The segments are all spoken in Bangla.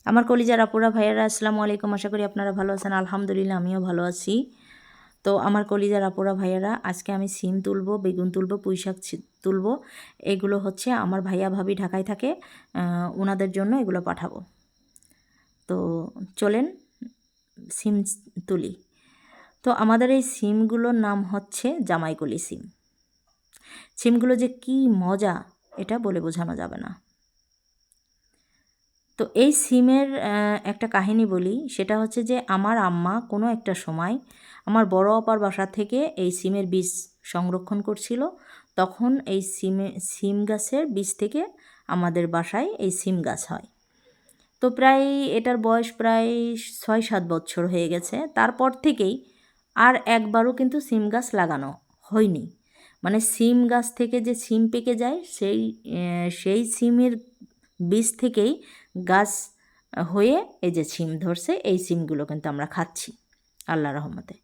আমার কলিজার আপুরা ভাইয়ারা আসসালামু আলাইকুম। আশা করি আপনারা ভালো আছেন। আলহামদুলিল্লাহ আমিও ভালো আছি। তো আমার কলিজার আপুরা ভাইয়ারা, আজকে আমি সিম তুলবো, বেগুন তুলবো, পুঁই শাক তুলবো। এগুলো হচ্ছে আমার ভাইয়া ভাবি ঢাকায় থাকে, ওনাদের জন্য এগুলো পাঠাবো। তো চলেন সিম তুলি। তো আমাদের এই সিমগুলোর নাম হচ্ছে জামাইকলি সিম। সিমগুলো যে কি মজা এটা বলে বোঝানো যাবে না। তো এই সিমের একটা কাহিনী বলি, সেটা হচ্ছে যে আমার আম্মা কোনো একটা সময় আমার বড় আপার বাসা থেকে এই সিমের বীজ সংরক্ষণ করছিল। তখন এই সিম গাছের বীজ থেকে আমাদের বাসায় এই সিম গাছ হয়। তো প্রায় এটার বয়স প্রায় 6-7 বছর হয়ে গেছে। তারপর থেকেই আর একবারও কিন্তু সিম গাছ লাগানো হয়নি। মানে সিম গাছ থেকে যে সিম পেকে যায় সেই সিমের বীজ থেকেই গাছ হয়ে এই যে সিম ধরছে, এই সিমগুলো কিন্তু আমরা খাচ্ছি আল্লাহ রহমতে।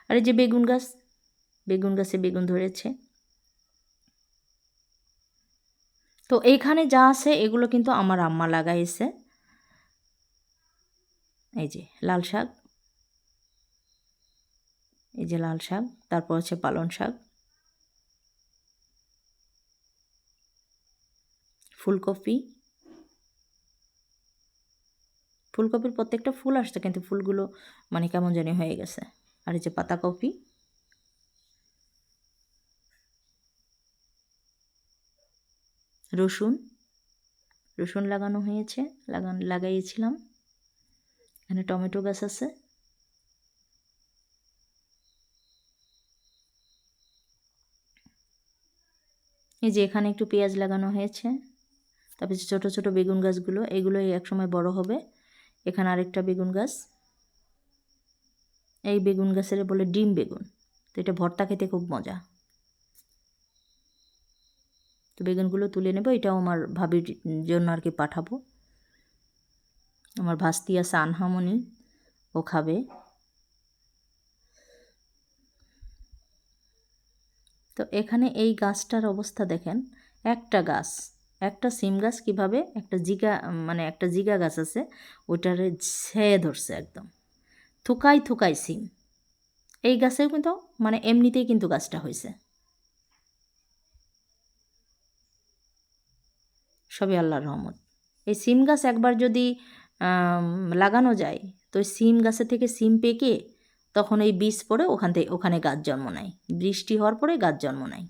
আর এই যে বেগুন গাছে বেগুন ধরেছে। তো এইখানে যা আছে এগুলো কিন্তু আমার আম্মা লাগাইছে। এই যে লাল শাক, এই যে লাল শাক, তারপর হচ্ছে পালং শাক, ফুলকপির প্রত্যেকটা ফুল আসছে, কিন্তু ফুলগুলো মানে কেমন জানি হয়ে গেছে। আর এই যে পাতাকপি, রসুন লাগানো হয়েছে, লাগাইয়েছিলাম। এখানে টমেটো গাছ আছে। এই যে এখানে একটু পেঁয়াজ লাগানো হয়েছে। তারপর ছোট ছোট বেগুন গাছগুলো, এগুলোই একসময় বড় হবে। এখানে আরেকটা বেগুন গাছ, এই বেগুন গাছের বলে ডিম বেগুন। তো এটা ভর্তা খেতে খুব মজা। তো বেগুনগুলো তুলে নেব, এটাও আমার ভাবির জন্য আর কি পাঠাবো। আমার ভাস্তি আছে আনহামনি, ও খাবে। তো এখানে এই গাছটার অবস্থা দেখেন, একটা সিম গাছ কীভাবে একটা জিগা গাছ আছে, ওইটারে ছেয়ে ধরছে একদম থুকাই সিম। এই গাছেও কিন্তু মানে এমনিতেই কিন্তু গাছটা হয়েছে, সবই আল্লাহর রহমত। এই সিম গাছ একবার যদি লাগানো যায়, তো সিম গাছে থেকে সিম পেকে তখন এই বীজ পড়ে ওখানে গাছ জন্ম নেয়। বৃষ্টি হওয়ার পরে গাছ জন্ম নেয়।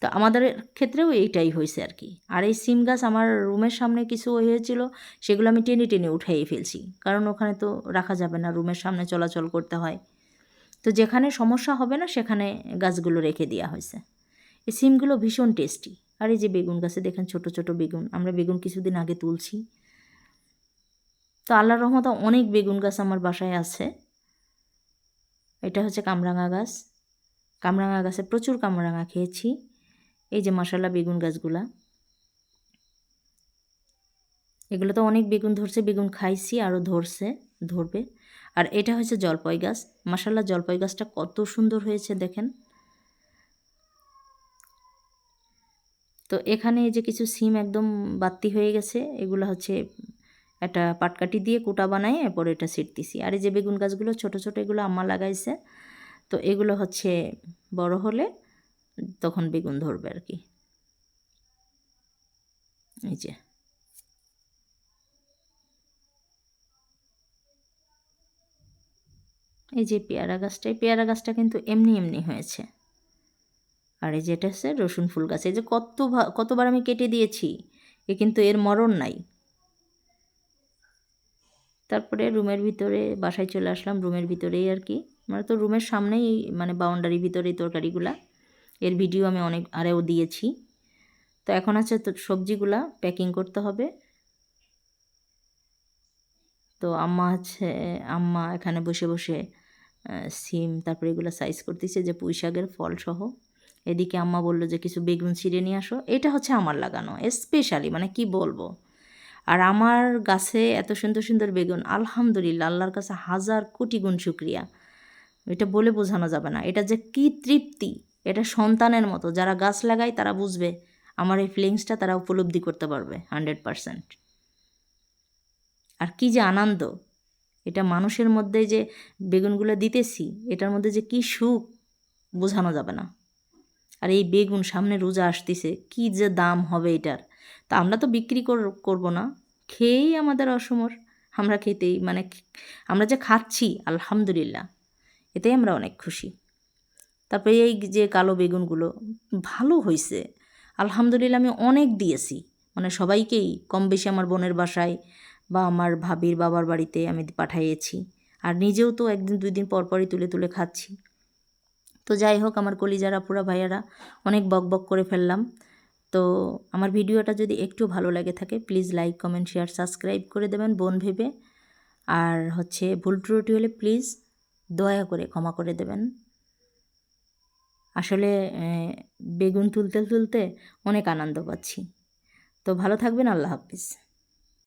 তো আমাদের ক্ষেত্রেও এইটাই হয়েছে আর কি। আর এই সিম গাছ আমার রুমের সামনে কিছু হয়েছিল, সেগুলো আমি টেনে টেনে উঠাই ফেলছি, কারণ ওখানে তো রাখা যাবে না, রুমের সামনে চলাচল করতে হয়। তো যেখানে সমস্যা হবে না সেখানে গাছগুলো রেখে দেওয়া হয়েছে। এই সিমগুলো ভীষণ টেস্টি। আর এই যে বেগুন গাছে দেখেন ছোট ছোট বেগুন, আমরা বেগুন কিছুদিন আগে তুলছি। তো আল্লাহর রহমতে অনেক বেগুন গাছ আমার বাসায় আছে। এটা হচ্ছে কামরাঙা গাছ। কামরাঙা গাছে প্রচুর কামরাঙা খেয়েছি। এই যে মাশাআল্লাহ বেগুন গাছগুলা, এগুলো তো অনেক বেগুন ধরছে, বেগুন খাইছি, আরও ধরবে। আর এটা হচ্ছে জলপাই গাছ। মাশাআল্লাহ জলপাই গাছটা কত সুন্দর হয়েছে দেখেন। তো এখানে এই যে কিছু সিম একদম বাত্তি হয়ে গেছে, এগুলো হচ্ছে একটা পাটকাঠি দিয়ে কুটা বানাই, এরপর এটা ছিটতেছি। আর এই যে বেগুন গাছগুলো ছোট ছোট, এগুলো আম্মা লাগাইছে। তো এগুলো হচ্ছে বড় হলে তখন বেগুন ধরবে আর কি। এই যে পেয়ারা গাছটা কিন্তু এমনি হয়েছে। আর এই যেটা হচ্ছে রসুন ফুল গাছ, এই যে কতবার আমি কেটে দিয়েছি, এ কিন্তু এর মরণ নাই। তারপরে বাসায় চলে আসলাম, রুমের ভিতরেই আর কি, মানে তো রুমের সামনেই, মানে বাউন্ডারির ভিতরেই তরকারিগুলা। এর ভিডিও আমি আরেও দিয়েছি। তো এখন আছে তো সবজিগুলা প্যাকিং করতে হবে। তো আম্মা এখানে বসে বসে সিম তারপরে এগুলো সাইজ করতেছে, যে পুঁই শাকের ফল সহ। এদিকে আম্মা বললো যে কিছু বেগুন ছিঁড়ে নিয়ে আসো। এটা হচ্ছে আমার লাগানো স্পেশালি, মানে কি বলবো। আর আমার গাছে এত সুন্দর সুন্দর বেগুন, আলহামদুলিল্লাহ, আল্লাহর কাছে হাজার কোটি গুণ শুক্রিয়া। এটা বলে বোঝানো যাবে না, এটা যে কি তৃপ্তি, এটা সন্তানের মতো। যারা গাছ লাগায় তারা বুঝবে, আমার এই ফিলিংসটা তারা উপলব্ধি করতে পারবে 100%। আর কি যে আনন্দ, এটা মানুষের মধ্যে যে বেগুনগুলো দিতেছি এটার মধ্যে যে কি সুখ বোঝানো যাবে না। আর এই বেগুন সামনে রোজা আসতেছে, কি যে দাম হবে এটার। তা আমরা তো বিক্রি করব না, খেয়েই আমাদের অসমর, আমরা খেতেই মানে আমরা যে খাচ্ছি আলহামদুলিল্লাহ, এতেই আমরা অনেক খুশি। তারপরে এই যে কালো বেগুনগুলো ভালো হয়েছে আলহামদুলিল্লাহ, আমি অনেক দিয়েছি, মানে সবাইকেই কম বেশি আমার বোনের বাসায় বা আমার ভাবির বাবার বাড়িতে আমি পাঠাইয়েছি। আর নিজেও তো একদিন 2 দিন পর পরই তুলে তুলে খাচ্ছি। তো যাই হোক, আমার কলিজার আপুরা ভাইয়ারা, অনেক বক বক করে ফেললাম। তো আমার ভিডিওটা যদি একটু ভালো লাগে থাকে please like comment share subscribe করে দেবেন বোন ভেবে। আর হচ্ছে ভুল ত্রুটি হলে প্লিজ দয়া করে ক্ষমা করে দেবেন। আসলে বেগুন তুলতে তুলতে অনেক আনন্দ পাচ্ছি। তো ভালো থাকবেন, আল্লাহ হাফিজ।